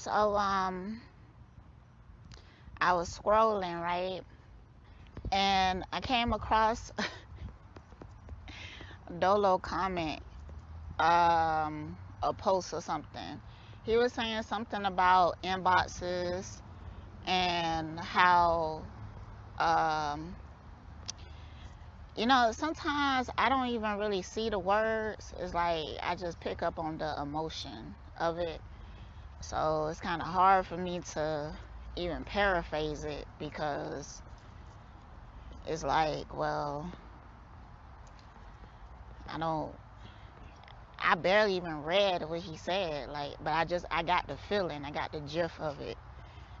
So I was scrolling, right? And I came across Dolo comment, a post or something. He was saying something about inboxes and how um sometimes I don't even really see the words. It's like I just pick up on the emotion of it. So it's kind of hard for me to even paraphrase it because it's like, well, I don't, I barely even read what he said, like, but I got the feeling, I got the gist of it.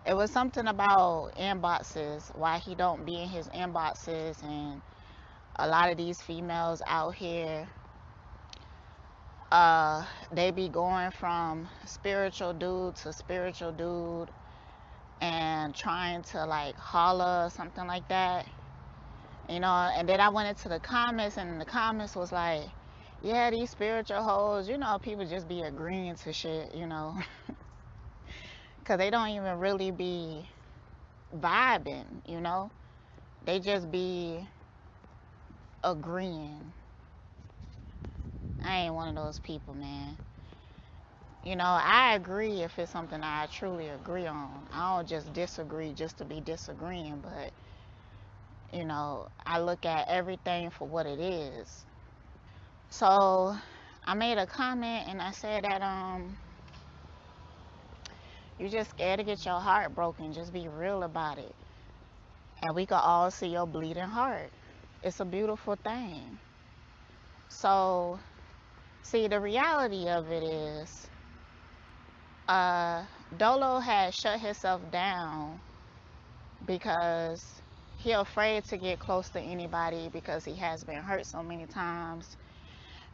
It was something about inboxes, why he don't be in his inboxes, and a lot of these females out here, they be going from spiritual dude to spiritual dude and trying to like holler or something like that. And then I went into the comments, and the comments was like, yeah, these spiritual hoes, people just be agreeing to shit. Because they don't even really be vibing. They just be agreeing. I ain't one of those people, man. I agree if it's something I truly agree on. I don't just disagree just to be disagreeing, but, I look at everything for what it is. So I made a comment and I said that you just scared to get your heart broken. Just be real about it. And we can all see your bleeding heart. It's a beautiful thing. So, see, the reality of it is, uh, Dolo has shut himself down because he afraid to get close to anybody because he has been hurt so many times.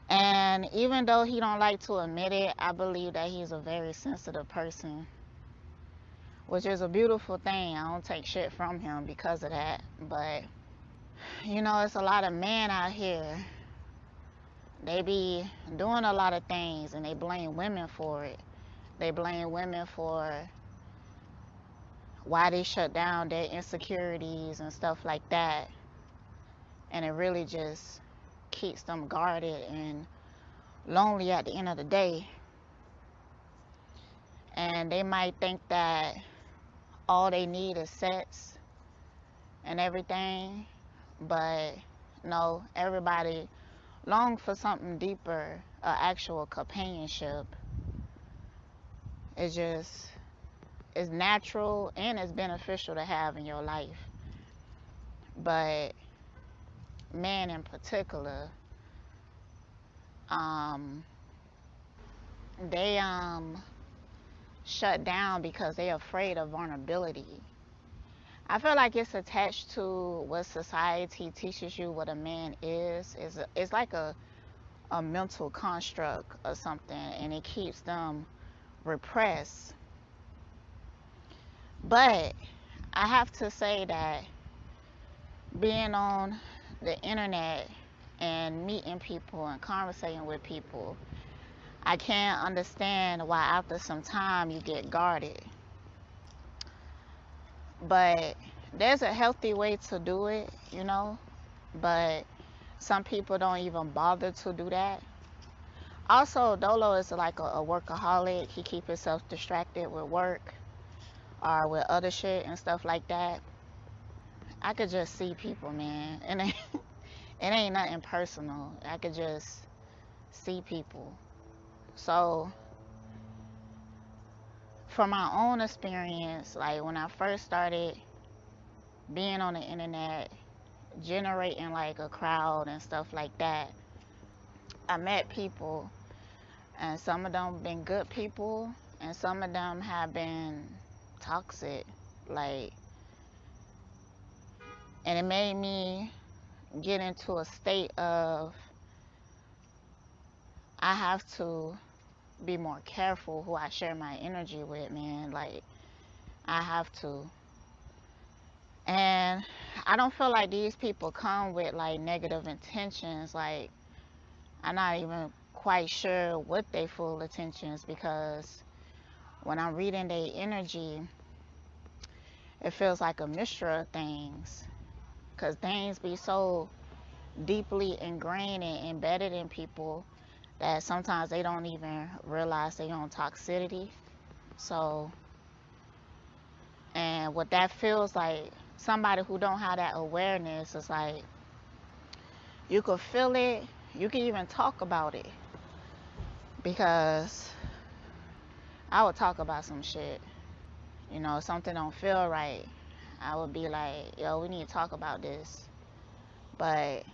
And even though he don't like to admit it, I believe that he's a very sensitive person, which is a beautiful thing. I don't take shit from him because of that. But, it's a lot of men out here. They be doing a lot of things and they blame women for it. They blame women for why they shut down their insecurities and stuff like that. And it really just keeps them guarded and lonely at the end of the day. And they might think that all they need is sex and everything, but no, everybody long for something deeper, actual companionship. It's natural and it's beneficial to have in your life. But men in particular, they shut down because they're afraid of vulnerability. I feel like it's attached to what society teaches you what a man is. It's like a mental construct or something, and it keeps them repressed. But I have to say that being on the internet and meeting people and conversating with people, I can't understand why after some time you get guarded. But there's a healthy way to do it. But some people don't even bother to do that. Also, Dolo is like a workaholic. He keeps himself distracted with work or with other shit and stuff like that. I could just see people, man. And it ain't nothing personal. I could just see people. So, from my own experience, like when I first started being on the internet, generating like a crowd and stuff like that, I met people, and some of them been good people, and some of them have been toxic. Like, and it made me get into a state of I have to be more careful who I share my energy with, man. Like, I have to. And I don't feel like these people come with like negative intentions. Like, I'm not even quite sure what they full intentions, because when I'm reading their energy, it feels like a mixture of things. Because things be so deeply ingrained and embedded in people that sometimes they don't even realize they own toxicity. So, and what that feels like, somebody who don't have that awareness is like, you could feel it, you can even talk about it. Because I would talk about some shit, you know, something don't feel right. I would be like, yo, we need to talk about this. But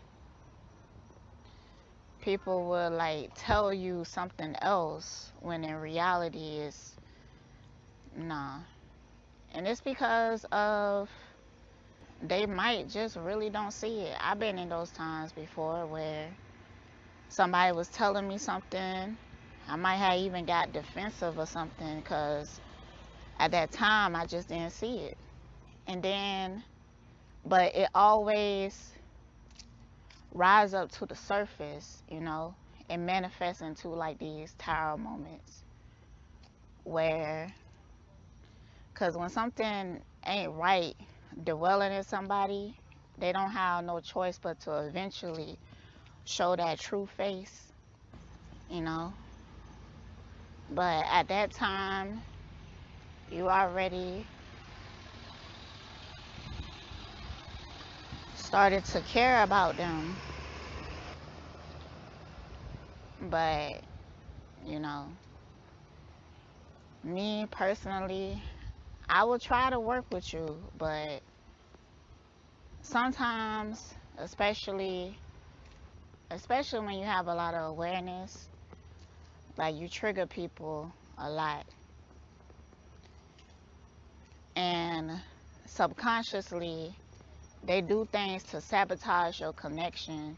people will like tell you something else when in reality is nah. And it's because of they might just really don't see it. I've been in those times before where somebody was telling me something. I might have even got defensive or something because at that time I just didn't see it. And then, but it always rise up to the surface, you know, and manifests into like these tower moments where, because when something ain't right, dwelling in somebody, they don't have no choice but to eventually show that true face, you know. But at that time, you already started to care about them. But, you know, me personally, I will try to work with you, but sometimes, especially when you have a lot of awareness, like you trigger people a lot. And subconsciously, they do things to sabotage your connection.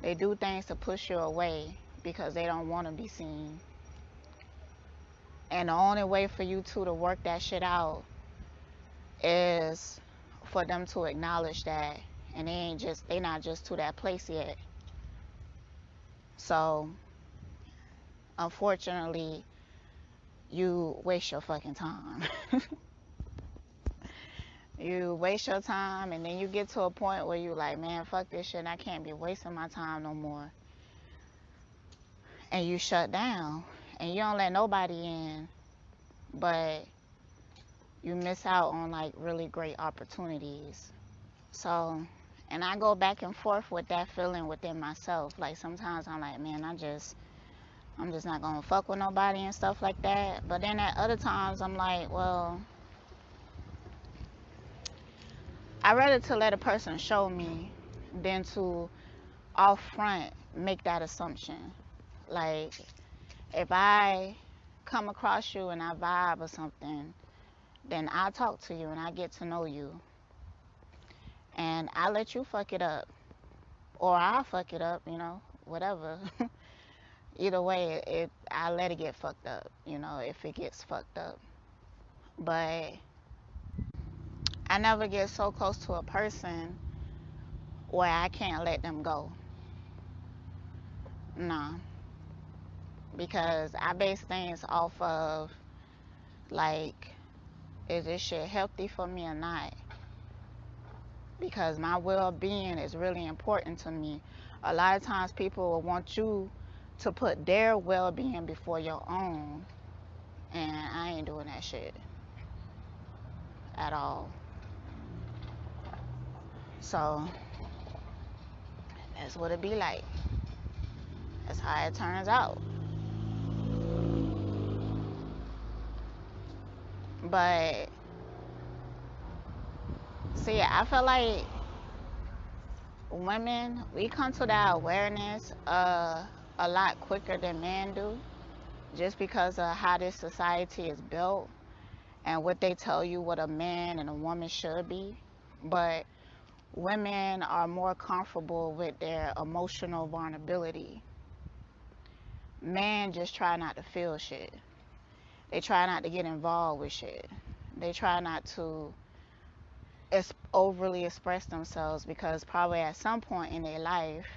They do things to push you away because they don't want to be seen. And the only way for you two to work that shit out is for them to acknowledge that. And they not just to that place yet. So, unfortunately, you waste your fucking time. You waste your time, and then you get to a point where you like, man, fuck this shit, I can't be wasting my time no more. And you shut down, and you don't let nobody in, but you miss out on like really great opportunities. So, and I go back and forth with that feeling within myself. Like sometimes I'm like, man, I'm just not gonna fuck with nobody and stuff like that. But then at other times I'm like, well, I'd rather to let a person show me than to off front make that assumption. Like if I come across you and I vibe or something, then I talk to you and I get to know you. And I let you fuck it up. Or I'll fuck it up, you know, whatever. Either way, I let it get fucked up, you know, if it gets fucked up. But I never get so close to a person where I can't let them go. Nah. Because I base things off of like, is this shit healthy for me or not? Because my well-being is really important to me. A lot of times people will want you to put their well-being before your own, and I ain't doing that shit at all. So that's what it be like. That's how it turns out. But see, I feel like women, we come to that awareness a lot quicker than men do, just because of how this society is built and what they tell you what a man and a woman should be. But women are more comfortable with their emotional vulnerability. Men just try not to feel shit. They try not to get involved with shit. They try not to overly express themselves because probably at some point in their life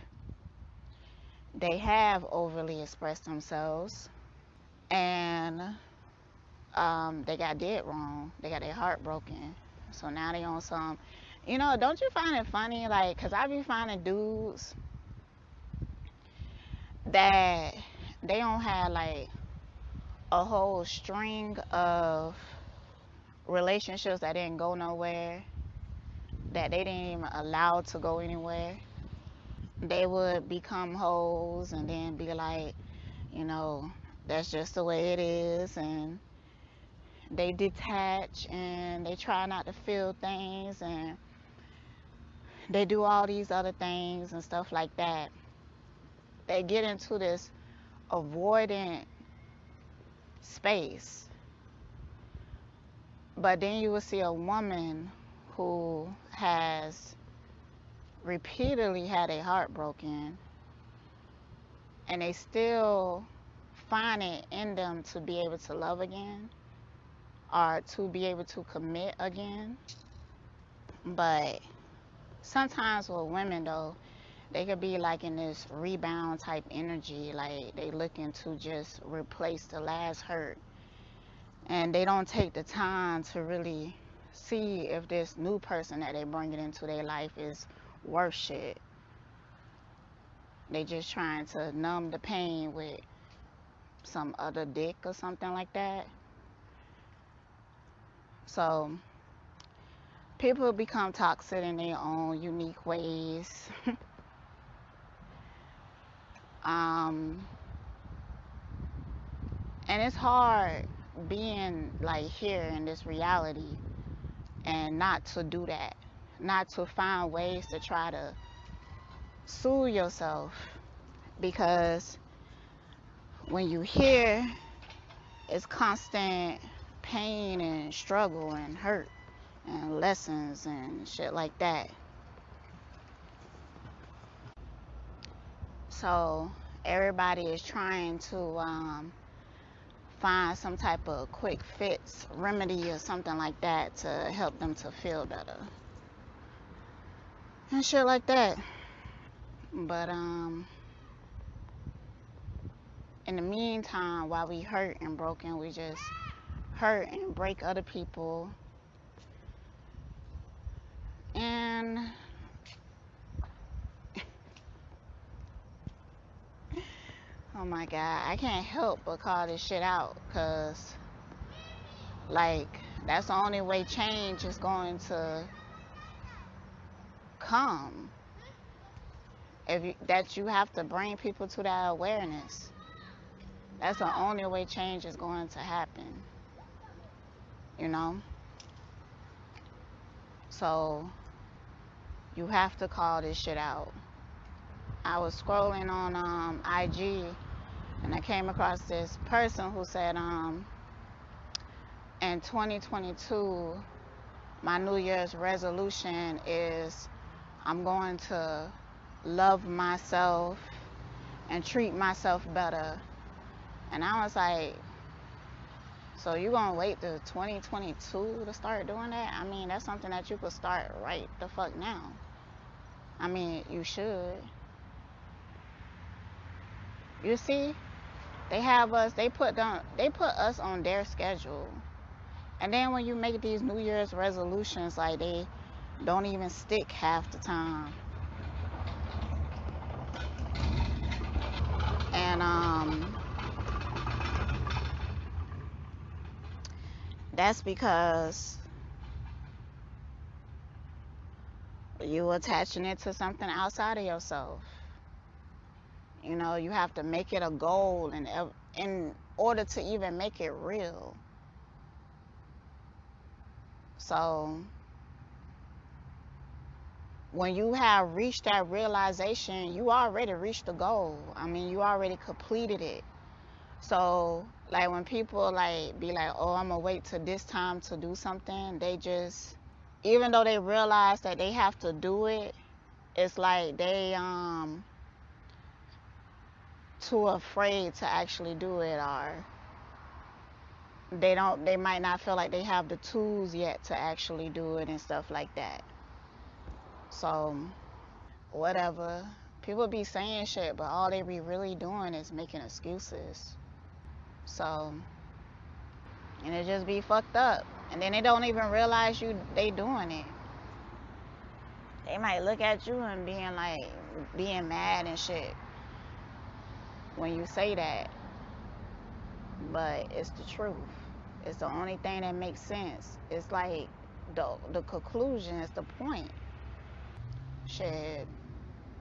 they have overly expressed themselves, and they got did wrong. They got their heart broken. So now they on some, don't you find it funny? Like, cause I be finding dudes that they don't have like a whole string of relationships that didn't go nowhere, that they didn't even allow to go anywhere. They would become hoes and then be like, you know, that's just the way it is, and they detach and they try not to feel things, and they do all these other things and stuff like that. They get into this avoidant space. But then you will see a woman who has repeatedly had a heart broken, and they still find it in them to be able to love again or to be able to commit again. But sometimes with women though, they could be like in this rebound type energy, like they looking to just replace the last hurt, and they don't take the time to really see if this new person that they bringing into their life is worth shit. They just trying to numb the pain with some other dick or something like that. So people become toxic in their own unique ways. um, and it's hard being like here in this reality and not to do that, not to find ways to try to soothe yourself, because when you hear it's constant pain and struggle and hurt and lessons and shit like that. So everybody is trying to find some type of quick fix remedy or something like that to help them to feel better and shit like that. But in the meantime, while we hurt and broken, we just hurt and break other people. And oh my god, I can't help but call this shit out, because like that's the only way change is going to come. That you have to bring people to that awareness. That's the only way change is going to happen. You know? So you have to call this shit out. I was scrolling on IG, and I came across this person who said in 2022 my New Year's resolution is I'm going to love myself and treat myself better. And I was like, so you gonna wait till 2022 to start doing that? I mean, that's something that you could start right the fuck now. I mean, you should. You see, they have us. They put us on their schedule, and then when you make these New Year's resolutions, like they don't even stick half the time. And that's because you attaching it to something outside of yourself. You know, you have to make it a goal, and in order to even make it real. So when you have reached that realization, you already reached the goal. I mean, you already completed it. So like when people like be like, oh, I'm gonna wait till this time to do something, they just, even though they realize that they have to do it, it's like they too afraid to actually do it, or they might not feel like they have the tools yet to actually do it and stuff like that. So whatever, people be saying shit, but all they be really doing is making excuses. So And it just be fucked up. And then they don't even realize they doing it. They might look at you and being mad and shit when you say that. But it's the truth. It's the only thing that makes sense. It's like the conclusion is the point. Shit.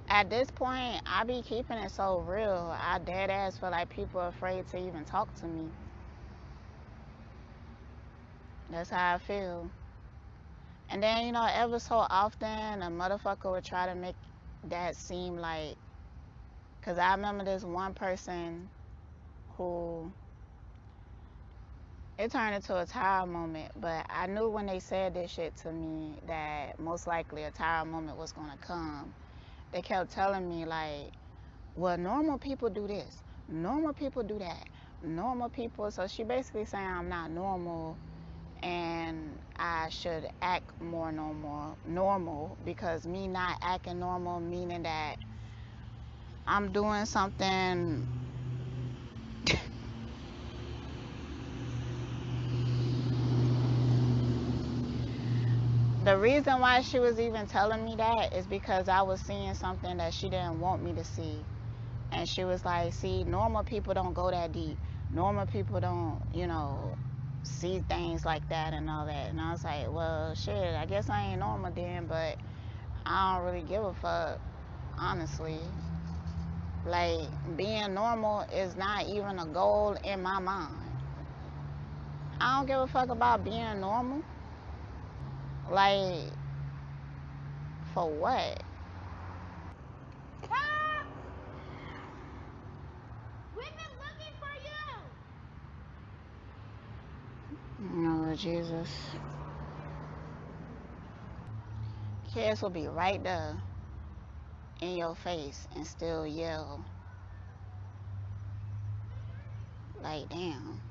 At this point, I be keeping it so real. I dead ass feel like people are afraid to even talk to me. That's how I feel. And then, ever so often, a motherfucker would try to make that seem like, because I remember this one person who, it turned into a tower moment, but I knew when they said this shit to me that most likely a tower moment was going to come. They kept telling me, like, well, normal people do this, normal people do that, normal people. So she basically saying I'm not normal and I should act more normal, because me not acting normal meaning that I'm doing something. The reason why she was even telling me that is because I was seeing something that she didn't want me to see. And she was like, see, normal people don't go that deep. Normal people don't, see things like that and all that. And I was like, well, shit, I guess I ain't normal then, but I don't really give a fuck, honestly. Like, being normal is not even a goal in my mind. I don't give a fuck about being normal. Like, for what? We've been looking for you. Oh, Jesus. Kids will be right there in your face and still yell. Like, damn.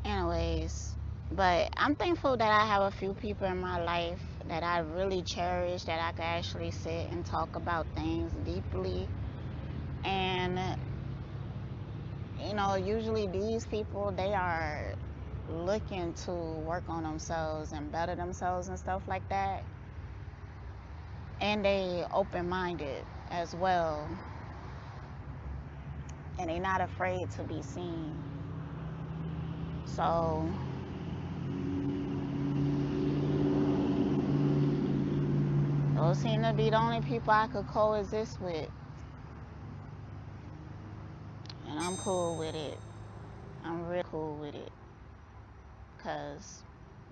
Anyways, but I'm thankful that I have a few people in my life that I really cherish, that I can actually sit and talk about things deeply. And, usually these people, they are looking to work on themselves and better themselves and stuff like that. And they open-minded as well. And they not afraid to be seen. So those seem to be the only people I could coexist with. And I'm cool with it. I'm real cool with it. Because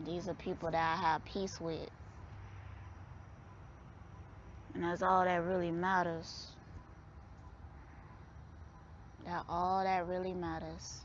these are people that I have peace with. And that's all that really matters. That all that really matters.